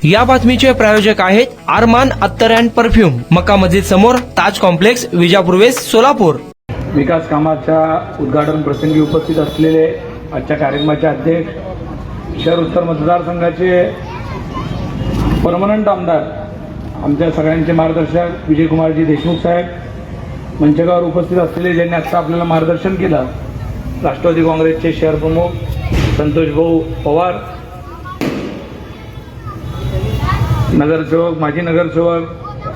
या बातमीचे प्रायोजक आहेत आरमान अत्तर अँड परफ्यूम, मक्का मस्जिद समोर, ताज कॉम्प्लेक्स, विजापूर वेस्ट, सोलापूर। विकास कामाच्या उद्घाटन प्रसंगी उपस्थित असलेले आजच्या कार्यक्रमाचे अध्यक्ष, शहर उत्तर मतदारसंघाचे परमनंट आमदार, आमच्या सगळ्यांचे मार्गदर्शक विजयकुमारजी देशमुख साहेब, मंचकावर उपस्थित असलेले ज्यांनी आत्ता आपल्याला मार्गदर्शन केलं, राष्ट्रवादी काँग्रेसचे शहर प्रमुख संतोष भाऊ पवार, नगरसेवक, माजी नगरसेवक,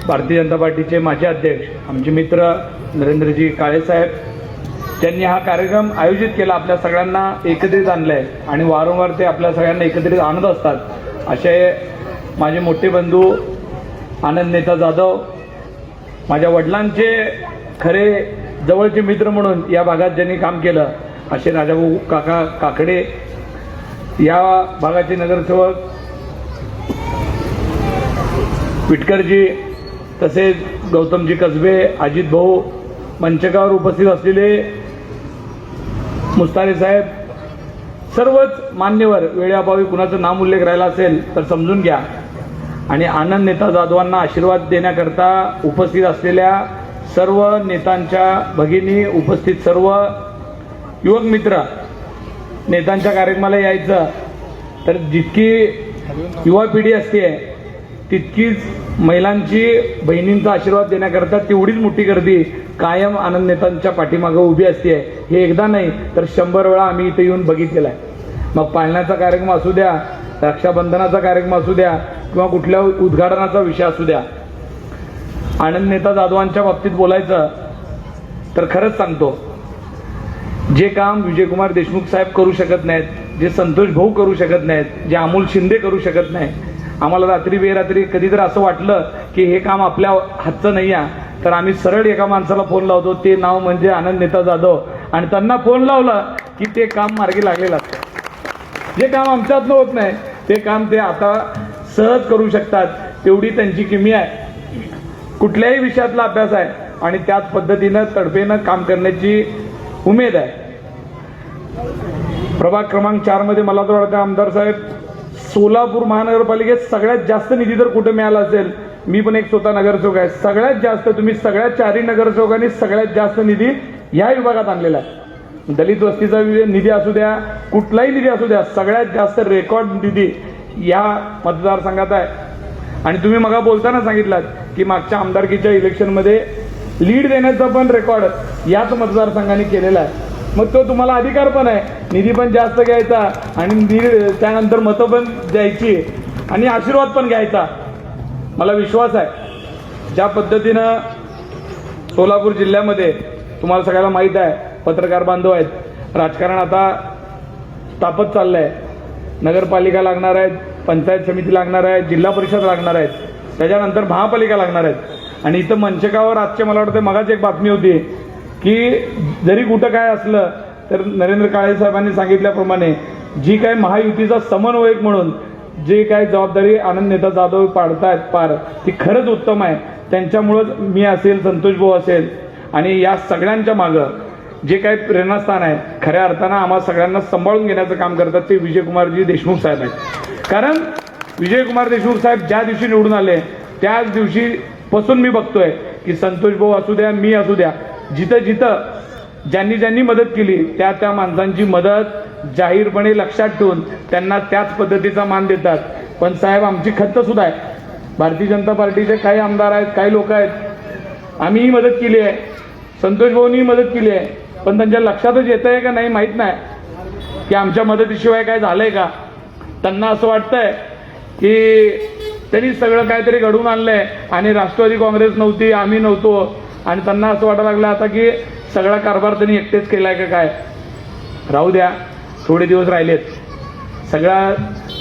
भारतीय जनता पार्टीचे माजी अध्यक्ष, आमचे मित्र नरेंद्रजी काळे साहेब, त्यांनी हा कार्यक्रम आयोजित केला, आपल्या सगळ्यांना एकत्रित आणलं आहे आणि वारंवार ते आपल्या सगळ्यांना एकत्रित आणत असतात। असे माझे मोठे बंधू आनंद नेता जाधव, माझ्या वडिलांचे खरे जवळचे मित्र म्हणून या भागात ज्यांनी काम केलं असे राजाभाऊ काका काकडे, या भागाचे नगरसेवक विटकरजी, तसेच गौतमजी कसबे, अजित भाऊ, मंचकावर उपस्थित असलेले मुस्तारे साहेब, सर्वच मान्यवर, वेळेअभावी कुणाचं नाम उल्लेख राहिला असेल तर समजून घ्या। आणि आनंद नेता जाधवांना आशीर्वाद देण्याकरता उपस्थित असलेल्या सर्व नेत्यांच्या भगिनी, उपस्थित सर्व युवक मित्र, नेत्यांच्या कार्यक्रमाला यायचं तर जितकी युवा पिढी असते तितकीच महिलांची, बहिणींचा आशीर्वाद देण्याकरता तेवढीच मोठी गर्दी कायम आनंद नेत्यांच्या पाठीमागं उभी असते। हे एकदा नाही तर 100 वेळा आम्ही इथे येऊन बघितलेलं आहे। मग पाळण्याचा कार्यक्रम असू द्या, रक्षाबंधनाचा कार्यक्रम असू द्या किंवा कुठल्या उद्घाटनाचा विषय असू द्या, आनंद नेता जाधवांच्या बाबतीत बोलायचं तर खरंच सांगतो, जे काम विजयकुमार देशमुख साहेब करू शकत नाहीत, जे संतोष भाऊ करू शकत नाहीत, जे अमोल शिंदे करू शकत नाही, आम्हाला रात्री बेरात्री कधी जर असं वाटलं की हे काम आपल्या हातचं नाही आहे तर आम्ही सरळ एका माणसाला फोन लावतो, ते नाव म्हणजे आनंद नेता जाधव, आणि त्यांना फोन लावलं की ते काम मार्गी लागलेलं असतं। जे काम आमच्या हातनं होत नाही ते काम ते आता सहज करू शकतात, तेवढी त्यांची किमी आहे, कुठल्याही विषयातला अभ्यास आहे आणि त्याच पद्धतीनं तडफेनं काम करण्याची उमेद आहे। प्रभाग क्रमांक 4 मध्ये मला तर वाटतं आमदार साहेब, सोलापूर महानगरपालिकेत सगळ्यात जास्त निधी जर कुठे मिळाला असेल, मी पण एक स्वतः नगरसेवक आहे, सगळ्यात जास्त तुम्ही सगळ्या 4ही नगरसेवकांनी सगळ्यात जास्त निधी या विभागात आणलेला आहे। दलित वस्तीचा निधी असू द्या, कुठलाही निधी असू द्या, सगळ्यात जास्त रेकॉर्ड निधी या मतदारसंघात आहे। आणि तुम्ही मगा बोलताना सांगितलात की मागच्या आमदारकीच्या इलेक्शनमध्ये लीड देण्याचा पण रेकॉर्ड याच मतदारसंघाने केलेला आहे। मग तो तुम्हाला अधिकार पण आहे, निधी पण जास्त घ्यायचा आणि त्यानंतर मतं पण द्यायची आणि आशीर्वाद पण घ्यायचा। मला विश्वास आहे ज्या पद्धतीनं सोलापूर जिल्ह्यामध्ये तुम्हाला सगळ्याला माहीत आहे, पत्रकार बांधव आहेत, राजकारण आता तापत चाललं आहे, नगरपालिका लागणार आहेत, पंचायत समिती लागणार आहे, जिल्हा परिषद लागणार आहेत, त्याच्यानंतर महापालिका लागणार आहेत। आणि इथं मंचकावर आजचे मला वाटतं मगाच एक बातमी होती की जरी कुठं काय असलं तर नरेंद्र काळे साहेबांनी सांगितल्याप्रमाणे जी काय महायुतीचा समन्वयक म्हणून जे काय जबाबदारी आनंद नेता जाधव पाडतायत पार, ती खरंच उत्तम आहे। त्यांच्यामुळंच मी असेल, संतोष भाऊ असेल, आणि या सगळ्यांच्या मागं जे काही प्रेरणास्थान आहे, खऱ्या अर्थानं आम्हा सगळ्यांना सांभाळून घेण्याचं काम करतात ते विजयकुमारजी देशमुख साहेब आहेत। कारण विजयकुमार देशमुख साहेब ज्या दिवशी निवडून आले त्याच दिवशीपासून मी बघतोय की संतोष भाऊ असू द्या, मी असू द्या, जिथं जिथं ज्यांनी मदत केली त्या माणसांची मदत जाहीरपणे लक्षात ठेवून त्यांना त्याच पद्धतीचा मान देतात। पण साहेब, आमची खंत सुद्धा आहे, भारतीय जनता पार्टीचे काही आमदार आहेत, काही लोक आहेत, आम्हीही मदत केली आहे, संतोष भाऊंनी मदत केली आहे, पण त्यांच्या लक्षातच येत आहे का नाही माहीत नाही की आमच्या मदतीशिवाय काय झालंय का। त्यांना असं वाटतंय की त्यांनी सगळं काहीतरी घडवून आणलंय आणि राष्ट्रवादी काँग्रेस नव्हती, आम्ही नव्हतो, आणि त्यांना असं वाटायला लागलं आता की सगळा कारभार त्यांनी एकटेच केलाय का काय। राहू द्या, थोडे दिवस राहिलेत, सगळा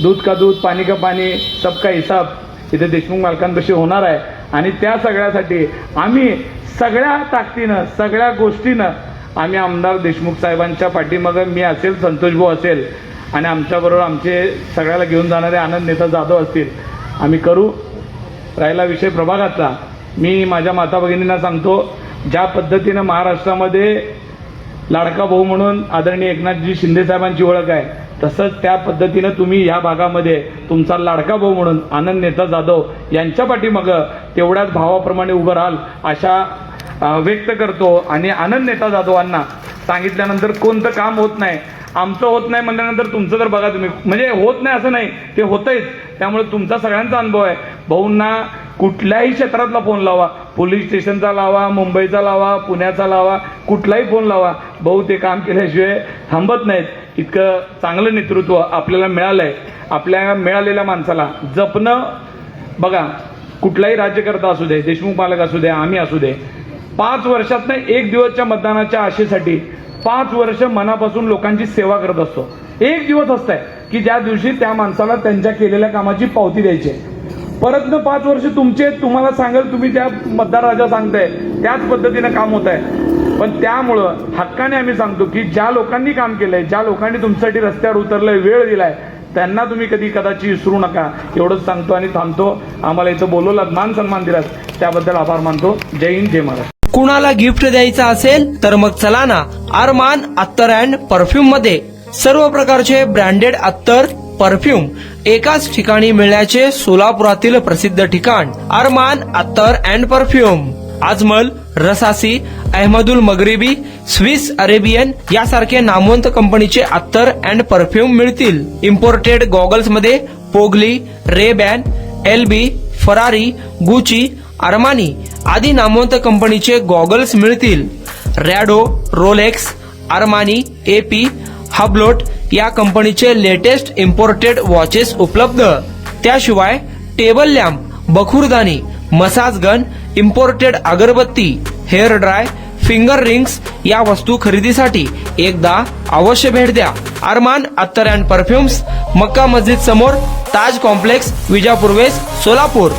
दूध का दूध, पाणी का पाणी, सबका हिसाब इथे देशमुख मालकांपाशी होणार आहे। आणि त्या सगळ्यासाठी आम्ही सगळ्या ताकदीनं, सगळ्या गोष्टीनं आम्ही आमदार देशमुख साहेबांच्या पाठीमागं, मी असेल, संतोष भाऊ असेल आणि आमच्याबरोबर आमचे सगळ्याला घेऊन जाणारे आनंद नेता जाधव असतील, आम्ही करू। राहिला विषय प्रभागाचा, मी माझ्या माता भगिनींना सांगतो, ज्या पद्धतीनं महाराष्ट्रामध्ये लाडका भाऊ म्हणून आदरणीय एकनाथजी शिंदे साहेबांची ओळख आहे, तसंच त्या पद्धतीनं तुम्ही या भागामध्ये तुमचा लाडका भाऊ म्हणून आनंद नेता जाधव यांच्या पाठीमागं तेवढ्याच भावाप्रमाणे उभं राहाल अशा व्यक्त करतो. आणि आनंद नेता जाधवांना सांगितल्यानंतर कोणतं काम होत नाही, आमचं होत नाही म्हणल्यानंतर तुमचं तर बघा तुम्ही, म्हणजे होत नाही असं नाही, ते होतंच. त्यामुळे तुमचा सगळ्यांचा अनुभव आहे. भाऊंना कुठल्याही क्षेत्रातला फोन लावा, पोलीस स्टेशनचा लावा, मुंबईचा लावा, पुण्याचा लावा, कुठलाही फोन लावा, भाऊ ते काम केल्याशिवाय थांबत नाहीत. इतकं चांगलं नेतृत्व आपल्याला मिळालं आहे. आपल्या मिळालेल्या माणसाला जपणं, बघा कुठलाही राज्यकर्ता असू दे, देशमुख मालक असू दे, आम्ही असू दे, 5 वर्षातनं 1 दिवसच्या मतदानाच्या आशेसाठी 5 वर्ष मनापासून लोकांची सेवा करत असतो. 1 दिवस असतंय की ज्या दिवशी त्या माणसाला त्यांच्या केलेल्या कामाची पावती द्यायची. परतनं 5 वर्ष तुमचे, तुम्हाला सांगेल तुम्ही त्या मतदार राजा सांगताय त्याच पद्धतीनं काम होत आहे. पण त्यामुळं हक्काने आम्ही सांगतो की ज्या लोकांनी काम केलंय, ज्या लोकांनी तुमच्यासाठी रस्त्यावर उतरलंय, वेळ दिलाय, त्यांना तुम्ही कदाचित विसरू नका, एवढंच सांगतो आणि थांबतो. आम्हाला इथं बोलवलात, मान सन्मान दिलात, त्याबद्दल आभार मानतो. जय हिंद, जय महाराष्ट्र. कुणाला गिफ्ट द्यायचं असेल तर मग चला ना आरमान अत्तर अँड परफ्यूम मध्ये. सर्व प्रकारचे ब्रँडेड अत्तर परफ्यूम एकाच ठिकाणी मिळण्याचे सोलापुरातील प्रसिद्ध ठिकाण आरमान अत्तर and perfume. Ajmal, Rasasi, Ahmed al Maghribi, Swiss Arabian यासारखे नामवंत कंपनीचे अत्तर अँड परफ्यूम मिळतील. इम्पोर्टेड गॉगल्स मध्ये पोगली, Ray Ban, LB, Ferrari, Gucci, Armani आदी नामवंत कंपनीचे गॉगल्स मिळतील. Rado, Rolex, Armani, AP, Hublot या कंपनीचे लेटेस्ट इम्पोर्टेड वॉचेस उपलब्ध. त्याशिवाय टेबल लॅम्प, बखुरदानी, मसाज गन, इम्पोर्टेड अगरबत्ती, हेअर ड्राय, फिंगर रिंग्स या वस्तू खरेदीसाठी एकदा अवश्य भेट द्या. अरमान अत्तर अँड परफ्युम्स, मक्का मस्जिद समोर, ताज कॉम्प्लेक्स, विजापूर वेस्ट, सोलापूर.